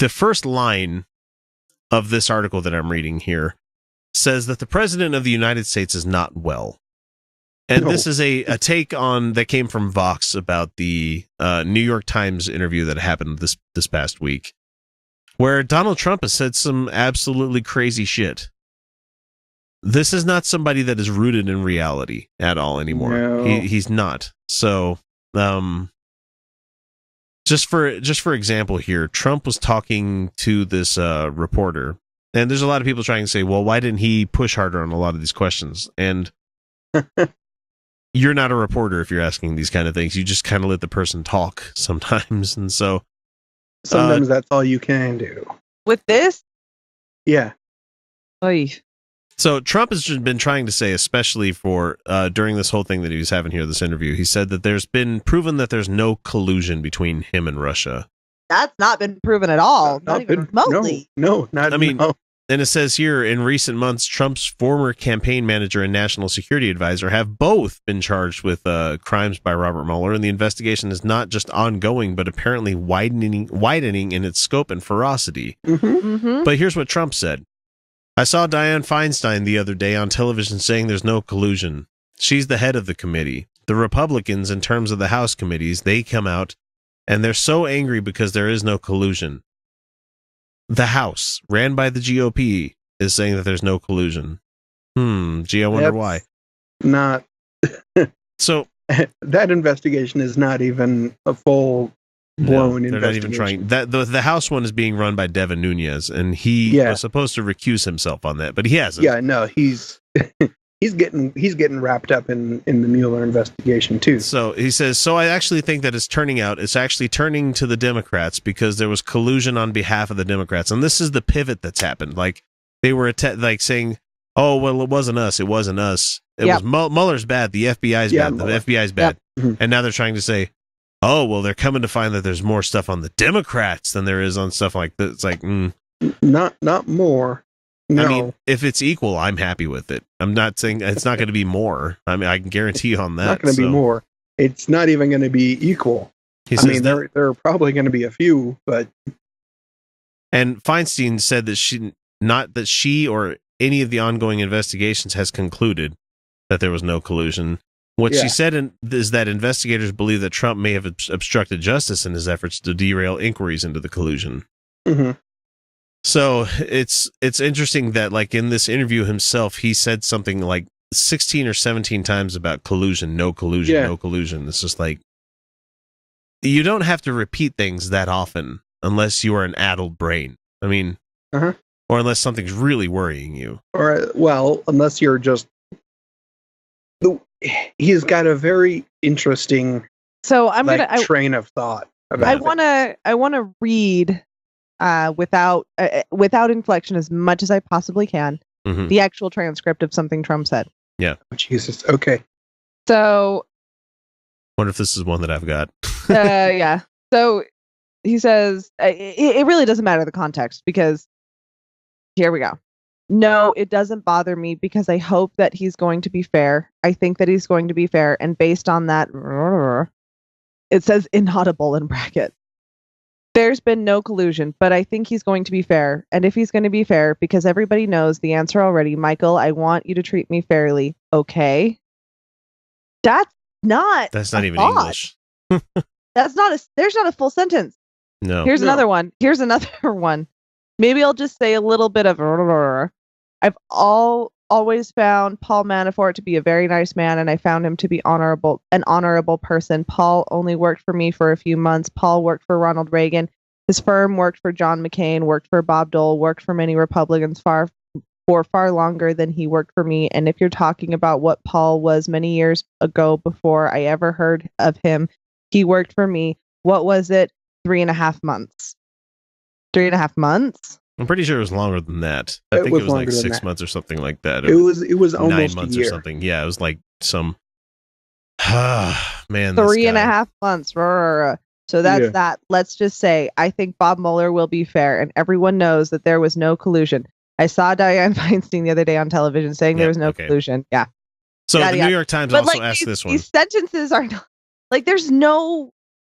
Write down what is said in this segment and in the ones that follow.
the first line of this article that I'm reading here says that the president of the United States is not well. And this is a take on that came from Vox about the New York Times interview that happened this past week, where Donald Trump has said some absolutely crazy shit. This is not somebody that is rooted in reality at all anymore. No. He's not. So, just for example here, Trump was talking to this reporter, and there's a lot of people trying to say, well, why didn't he push harder on a lot of these questions? And you're not a reporter if you're asking these kind of things. You just kind of let the person talk sometimes. And so sometimes that's all you can do. With this? Yeah. Oy. So Trump has just been trying to say, especially for during this whole thing that he was having here, this interview, he said that there's been proven that there's no collusion between him and Russia. That's not been proven at all. Not even remotely. No, not. I mean, no. And it says here, in recent months, Trump's former campaign manager and national security advisor have both been charged with crimes by Robert Mueller, and the investigation is not just ongoing, but apparently widening in its scope and ferocity. But here's what Trump said. I saw Dianne Feinstein the other day on television saying there's no collusion. She's the head of the committee. The Republicans, in terms of the House committees, they come out, and they're so angry because there is no collusion. The House, ran by the GOP, is saying that there's no collusion. Gee, I wonder why. Not. So that investigation is not even a full-blown investigation. They're not even trying. The House one is being run by Devin Nunes, and he was supposed to recuse himself on that, but he hasn't. Yeah, no, he's getting wrapped up in the Mueller investigation too. So he says, so I actually think that it's actually turning to the Democrats because there was collusion on behalf of the Democrats. And this is the pivot that's happened. Like they were saying, oh, well, it wasn't us. It wasn't us. It was Mueller's bad. The FBI's bad. The FBI's bad. And now they're trying to say, oh, well, they're coming to find that there's more stuff on the Democrats than there is on stuff like this. It's like, not more. No. I mean, if it's equal, I'm happy with it. I'm not saying it's not going to be more. I mean, I can guarantee you on that. It's not going to be more. It's not even going to be equal. There are probably going to be a few, but. And Feinstein said that she or any of the ongoing investigations has concluded that there was no collusion. What she said is that investigators believe that Trump may have obstructed justice in his efforts to derail inquiries into the collusion. So it's interesting that, like, in this interview himself, he said something like 16 or 17 times about collusion, no collusion, no collusion. It's just like, you don't have to repeat things that often unless you are an addled brain. I mean, or unless something's really worrying you. Or, well, unless you're just... He's got a very interesting train of thought about it. I want to read... without inflection as much as I possibly can, the actual transcript of something Trump said. Yeah. Oh, Jesus. Okay. So. Wonder if this is one that I've got. Yeah. So he says, it really doesn't matter the context because here we go. No, it doesn't bother me because I hope that he's going to be fair. I think that he's going to be fair. And based on that, it says inaudible in brackets. There's been no collusion, but I think he's going to be fair. And if he's going to be fair, because everybody knows the answer already, Michael, I want you to treat me fairly. Okay. That's not even English. There's not a full sentence. No. Here's another one. Here's another one. Maybe I'll just say a little bit of, I've always found Paul Manafort to be a very nice man, and I found him to be an honorable person. Paul only worked for me for a few months. Paul worked for Ronald Reagan. His firm worked for John McCain, worked for Bob Dole, worked for many Republicans far longer than he worked for me. And if you're talking about what Paul was many years ago before I ever heard of him, he worked for me. What was it? 3.5 months. 3.5 months? I'm pretty sure it was longer than that. I think it was like 6 months or something like that. It was almost 9 months a year. Or something. Yeah, it was like some. Man, 3.5 months. So that's that. Let's just say I think Bob Mueller will be fair, and everyone knows that there was no collusion. I saw Dianne Feinstein the other day on television saying there was no collusion. Yeah. So the New York Times also asked this one. These sentences are not like there's no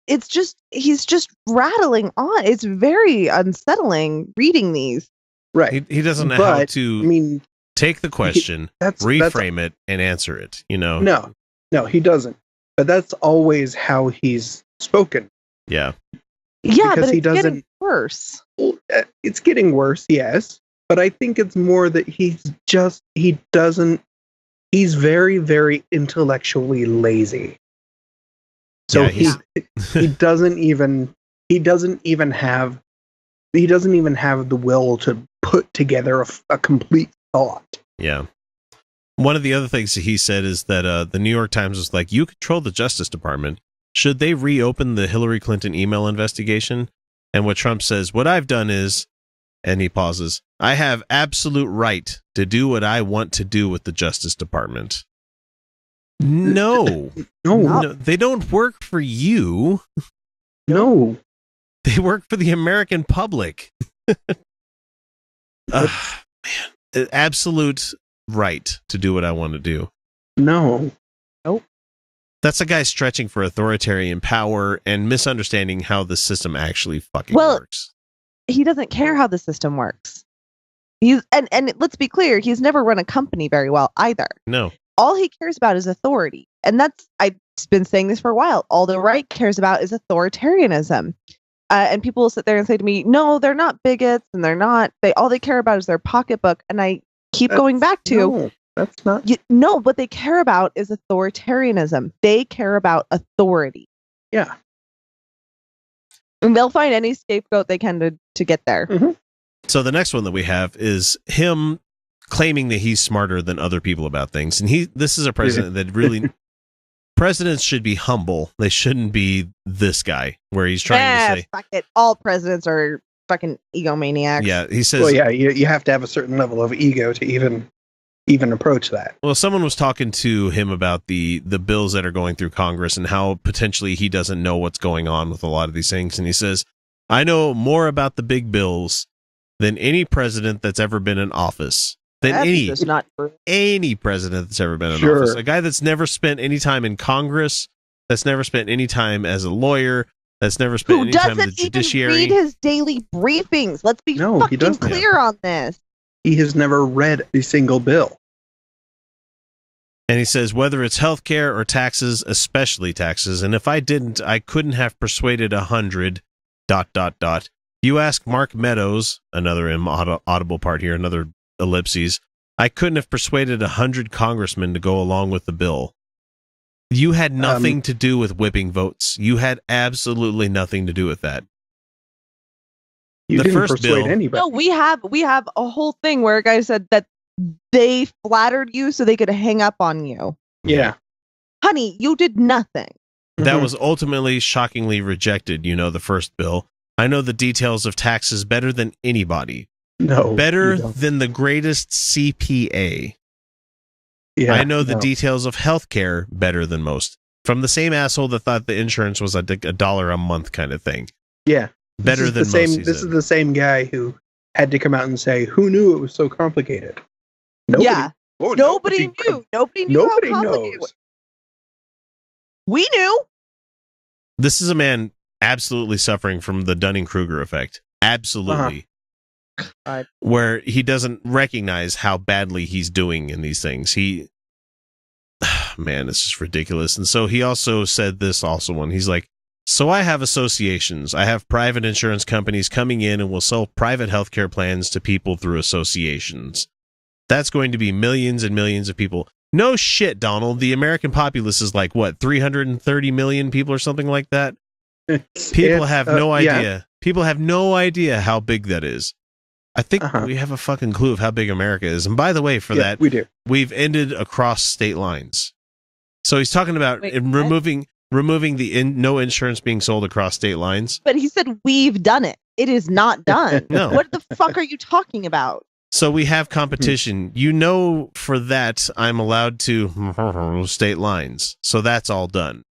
it's just, he's just rattling on. It's very unsettling reading these. Right. He doesn't know how to take the question, reframe it, and answer it, No, he doesn't. But that's always how he's spoken. Yeah. Yeah, because but it's getting worse. It's getting worse, yes. But I think it's more that he's very, very intellectually lazy. So he doesn't even have the will to put together a complete thought. Yeah. One of the other things that he said is that the New York Times was like, you control the Justice Department. Should they reopen the Hillary Clinton email investigation? And what Trump says, what I've done is, and he pauses, I have absolute right to do what I want to do with the Justice Department. No, they don't work for you. No, they work for the American public. Man, absolute right to do what I want to do. No. Nope. That's a guy stretching for authoritarian power and misunderstanding how the system actually fucking works. He doesn't care how the system works. And let's be clear, he's never run a company very well either. No. All he cares about is authority. And I've been saying this for a while. All the right cares about is authoritarianism. And people will sit there and say to me, no, they're not bigots, and all they care about is their pocketbook. And I keep going back to, no, that's not. No, what they care about is authoritarianism. They care about authority. Yeah. And they'll find any scapegoat they can to get there. Mm-hmm. So the next one that we have is him claiming that he's smarter than other people about things. And this is a president that really... Presidents should be humble. They shouldn't be this guy where he's trying to say... Fuck it. All presidents are fucking egomaniacs. Yeah, he says... Well, yeah, you have to have a certain level of ego to even approach that. Well, someone was talking to him about the bills that are going through Congress and how potentially he doesn't know what's going on with a lot of these things. And he says, I know more about the big bills than any president that's ever been in office. Any president that's ever been in office. A guy that's never spent any time in Congress, that's never spent any time as a lawyer, that's never spent any time in the judiciary. Who doesn't even read his daily briefings. Let's be fucking clear on this. He has never read a single bill. And he says, whether it's healthcare or taxes, especially taxes, and if I didn't, I couldn't have persuaded 100... ... You ask Mark Meadows, another audible part here, another ellipses, I couldn't have persuaded 100 congressmen to go along with the bill. You had nothing to do with whipping votes. You had absolutely nothing to do with that. You didn't persuade anybody. No, we have a whole thing where a guy said that they flattered you so they could hang up on you. Yeah. Honey, you did nothing. That was ultimately shockingly rejected, the first bill. I know the details of taxes better than anybody. No. Better than the greatest CPA. Yeah, I know the details of healthcare better than most. From the same asshole that thought the insurance was $1 a month kind of thing. Yeah. Better than most. This is the same guy who had to come out and say, who knew it was so complicated? Nobody. Yeah. Nobody knew. Nobody knew how complicated it was. We knew. This is a man absolutely suffering from the Dunning-Kruger effect. Absolutely. Where he doesn't recognize how badly he's doing in these things. Man, it's just ridiculous. And so he also said this one. He's like, so I have associations. I have private insurance companies coming in and will sell private healthcare plans to people through associations. That's going to be millions and millions of people. No shit, Donald. The American populace is like, what, 330 million people or something like that? People have no idea. Yeah. People have no idea how big that is. I think we have a fucking clue of how big America is. And by the way, for that, we do. We've ended across state lines. So he's talking about removing the no insurance being sold across state lines. But he said we've done it. It is not done. No. What the fuck are you talking about? So we have competition. For that, I'm allowed to state lines. So that's all done.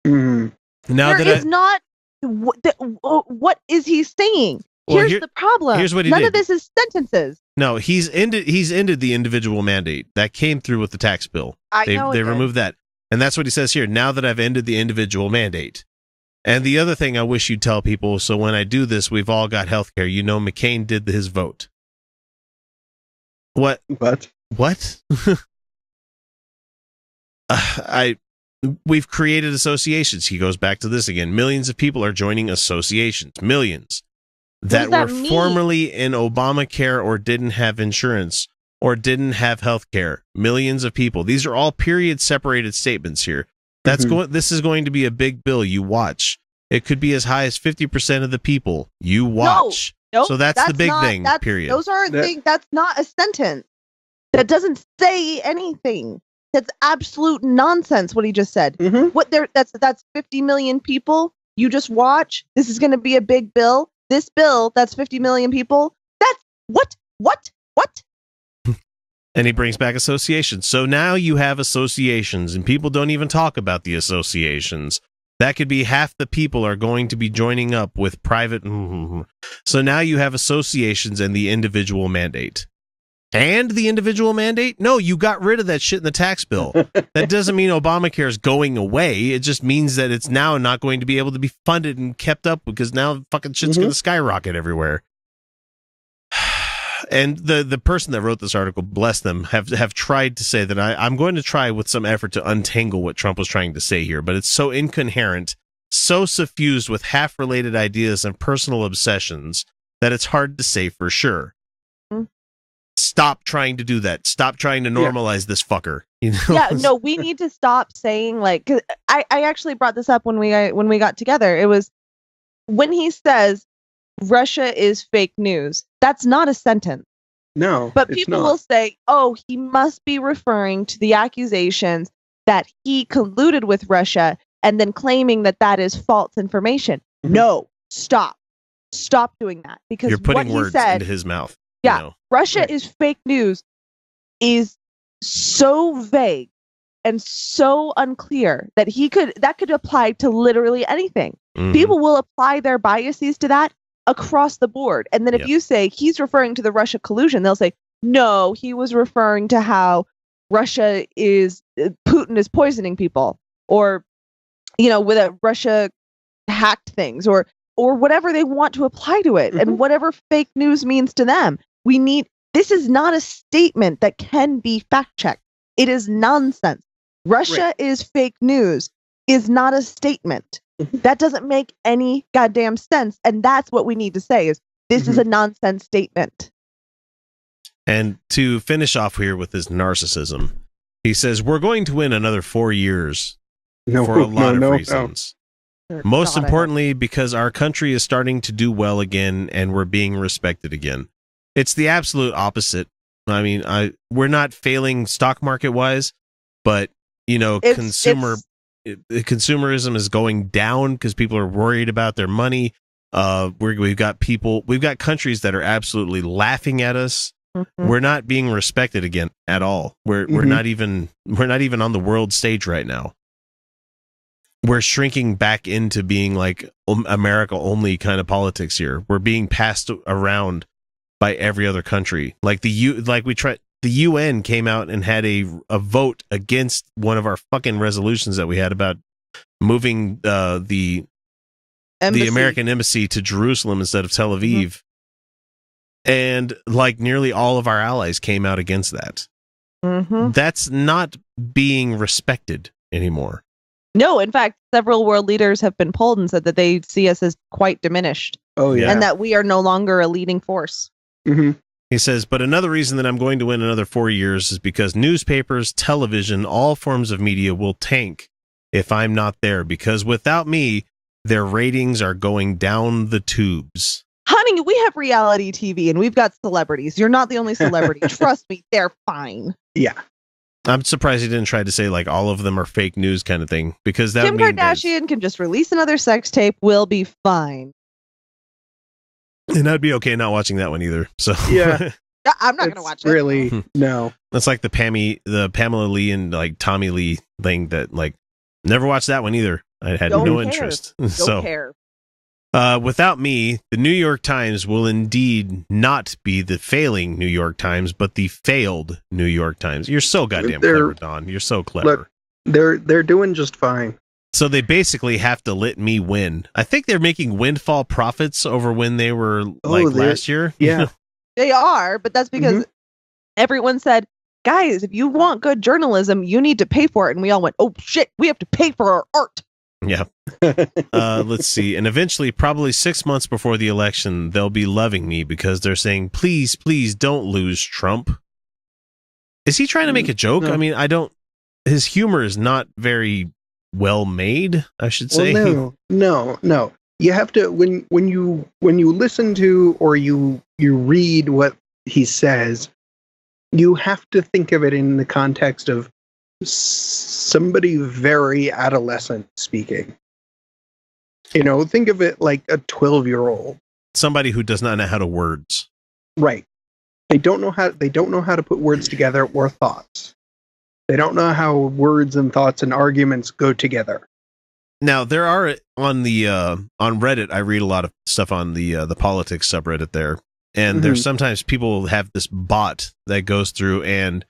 Mm-hmm. Now there is not. What is he saying? Well, here's the problem. Here's what he None did. of this is sentences. No, he's ended the individual mandate that came through with the tax bill. They removed that, and that's what he says here. Now that I've ended the individual mandate, And the other thing I wish you'd tell people, so when I do this, we've all got health care. You know, McCain did his vote. What? We've created associations. He goes back to this again. Millions of people are joining associations. Millions that were formerly in Obamacare or didn't have insurance or didn't have health care. Millions of people. These are all period separated statements here. This is going to be a big bill. You watch. It could be as high as 50% of the people. You watch. No, so that's the big thing. Period. Those aren't things. That's not a sentence. That doesn't say anything. That's absolute nonsense. What he just said. That's 50 million people. You just watch. This is going to be a big bill. This bill. That's 50 million people. That's what. And he brings back associations. So now you have associations, and people don't even talk about the associations. That could be half the people are going to be joining up with private. So now you have associations and the individual mandate. And the individual mandate? No, you got rid of that shit in the tax bill. That doesn't mean Obamacare is going away. It just means that it's now not going to be able to be funded and kept up because now fucking shit's going to skyrocket everywhere. And the person that wrote this article, bless them, have tried to say that I'm going to try with some effort to untangle what Trump was trying to say here, but it's so incoherent, so suffused with half-related ideas and personal obsessions that it's hard to say for sure. Stop trying to do that. Stop trying to normalize this fucker. You know? Yeah, no, we need to stop saying, like, 'cause I actually brought this up when we got together. It was when he says Russia is fake news. That's not a sentence. No, but people will say, "Oh, he must be referring to the accusations that he colluded with Russia," and then claiming that is false information. No, stop doing that because you're putting what words he said into his mouth. Yeah, you know? Russia is fake news is so vague and so unclear that that could apply to literally anything. People will apply their biases to that across the board. And then if you say he's referring to the Russia collusion, they'll say, no, he was referring to how Putin is poisoning people, or, with Russia hacked things, or whatever they want to apply to it, and whatever fake news means to them. This is not a statement that can be fact checked. It is nonsense. Russia is fake news is not a statement. That doesn't make any goddamn sense. And that's what we need to say is this is a nonsense statement. And to finish off here with his narcissism, he says, we're going to win another 4 years for a lot of reasons. Most importantly, because our country is starting to do well again and we're being respected again. It's the absolute opposite. I mean, we're not failing stock market wise, but consumerism is going down because people are worried about their money. We've got countries that are absolutely laughing at us. We're not being respected again at all. We're not even on the world stage right now. We're shrinking back into being like America only kind of politics here. We're being passed around by every other country. Like the UN came out and had a vote against one of our fucking resolutions that we had about moving the American embassy to Jerusalem instead of Tel Aviv. And like nearly all of our allies came out against that. That's not being respected anymore. No, in fact, several world leaders have been polled and said that they see us as quite diminished. Oh, yeah. And that we are no longer a leading force. He says, but another reason that I'm going to win another 4 years is because newspapers, television, all forms of media will tank if I'm not there, because without me, their ratings are going down the tubes. Honey, we have reality TV and we've got celebrities. You're not the only celebrity. Trust me, they're fine. Yeah. I'm surprised he didn't try to say like all of them are fake news kind of thing, because that Kim Kardashian can just release another sex tape. We'll be fine. And I'd be okay not watching that one either. So yeah, I'm not going to watch it. Really, no. That's like the Pamela Lee and like Tommy Lee thing that like never watched that one either. I had no interest. Don't care. Without me, the New York Times will indeed not be the failing New York Times, but the failed New York Times. You're so goddamn clever, Don. You're so clever. Look, they're doing just fine. So they basically have to let me win. I think they're making windfall profits over when they were last year. Yeah. They are, but that's because everyone said, guys, if you want good journalism, you need to pay for it. And we all went, oh shit, we have to pay for our art. Yeah. Let's see. And eventually, probably 6 months before the election, they'll be loving me because they're saying, please, please don't lose Trump. Is he trying to make a joke? No. I mean, his humor is not very well made, I should say. Well, no. You have to, when you listen to or you read what he says, you have to think of it in the context of somebody very adolescent speaking. Think of it like a 12-year-old. Somebody who does not know how to words. Right. They don't know how to put words together or thoughts. They don't know how words and thoughts and arguments go together. Now, there are on Reddit, I read a lot of stuff on the politics subreddit there. And there's sometimes people have this bot that goes through and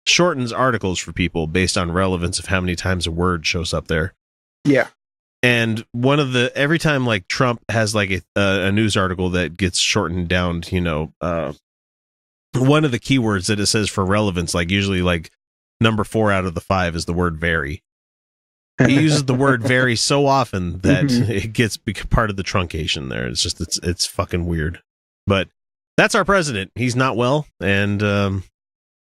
shortens articles for people based on relevance of how many times a word shows up there. Yeah. And every time like Trump has like a news article that gets shortened down to, one of the keywords that it says for relevance, like usually like number 4 out of the 5 is the word very. He uses the word very so often that it gets part of the truncation there. It's just, it's fucking weird. But that's our president. He's not well. And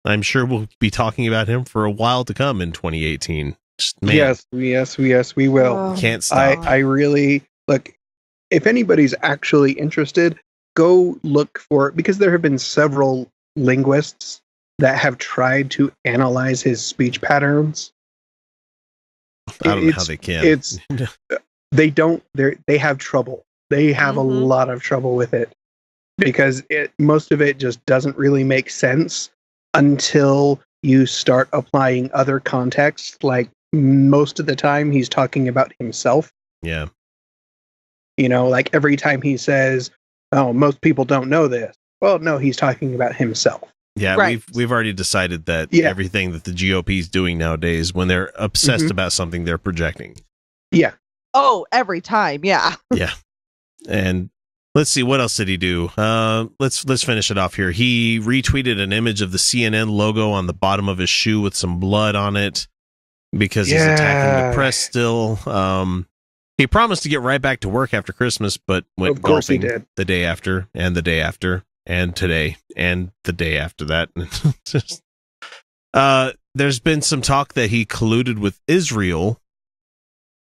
I'm sure we'll be talking about him for a while to come in 2018. Just, man, Yes, we will. Can't stop. I really, look, if anybody's actually interested, go look for it, because there have been several linguists that have tried to analyze his speech patterns. I don't know how they can. They have trouble. They have a lot of trouble with it, because most of it just doesn't really make sense until you start applying other contexts. Like, most of the time he's talking about himself. Yeah. Like every time he says, oh, most people don't know this. Well, no, he's talking about himself. Yeah, right. We've already decided that everything that the GOP is doing nowadays, when they're obsessed about something, they're projecting. Yeah. Oh, every time. Yeah. Yeah. And let's see, what else did he do? Let's finish it off here. He retweeted an image of the CNN logo on the bottom of his shoe with some blood on it because he's attacking the press still. He promised to get right back to work after Christmas, but went golfing the day after and the day after and today and the day after that. There's been some talk that he colluded with Israel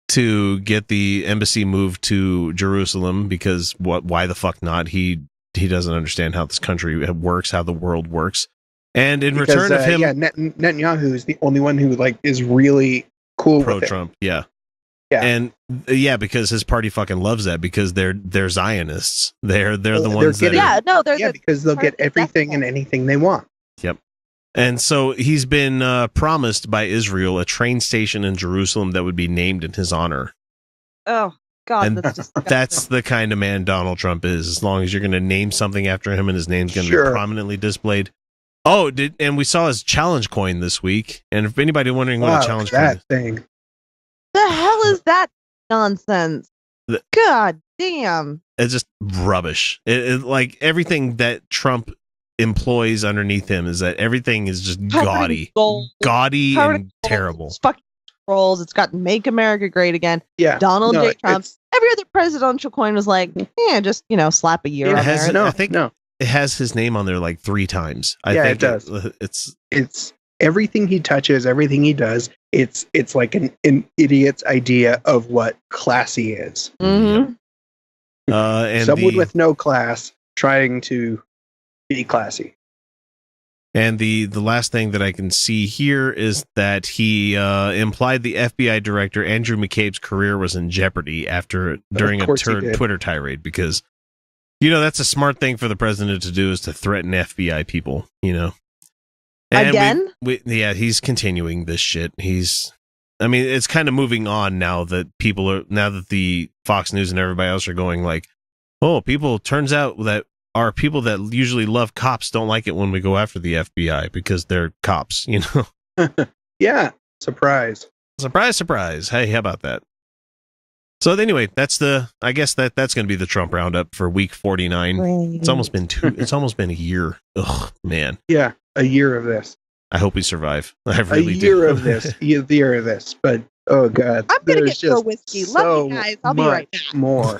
to get the embassy moved to Jerusalem, because why the fuck not? He doesn't understand how this country works, how the world works. And in return of him, Netanyahu is the only one who is really cool pro with Trump. Yeah. Yeah. And because his party fucking loves that, because they're Zionists. They're the ones because they'll get everything and anything they want. Yep. And so he's been promised by Israel a train station in Jerusalem that would be named in his honor. Oh, God. And that's the kind of man Donald Trump is. As long as you're going to name something after him and his name's going to be prominently displayed. Oh, and we saw his challenge coin this week. And if anybody wondering what a challenge coin is. Thing. The hell is that nonsense? God damn. It's just rubbish. Like everything that Trump employs underneath him is that everything is just gaudy and terrible. It's fucking trolls. It's got "Make America Great Again." Yeah, Donald J. Trump. Every other presidential coin was like, just slap a year on there. I think it has his name on there like 3 times. I think it does. It's everything he touches, everything he does. It's like an idiot's idea of what classy is. Mm-hmm. And someone with no class trying to be classy. And the last thing that I can see here is that he implied the FBI director Andrew McCabe's career was in jeopardy during a Twitter tirade, because that's a smart thing for the president to do, is to threaten FBI people. And again? He's continuing this shit. It's kind of moving on now that the Fox News and everybody else are going like, oh, turns out that our people that usually love cops don't like it when we go after the FBI because they're cops, Yeah. Surprise. Surprise, surprise. Hey, how about that? So anyway, I guess that's going to be the Trump roundup for week 49. Great. It's almost been a year. Ugh, man. Yeah, a year of this. I hope we survive. I really do. A year of this, but oh god, I'm gonna there's get more just whiskey. so Love you guys. I'll be right much back. more.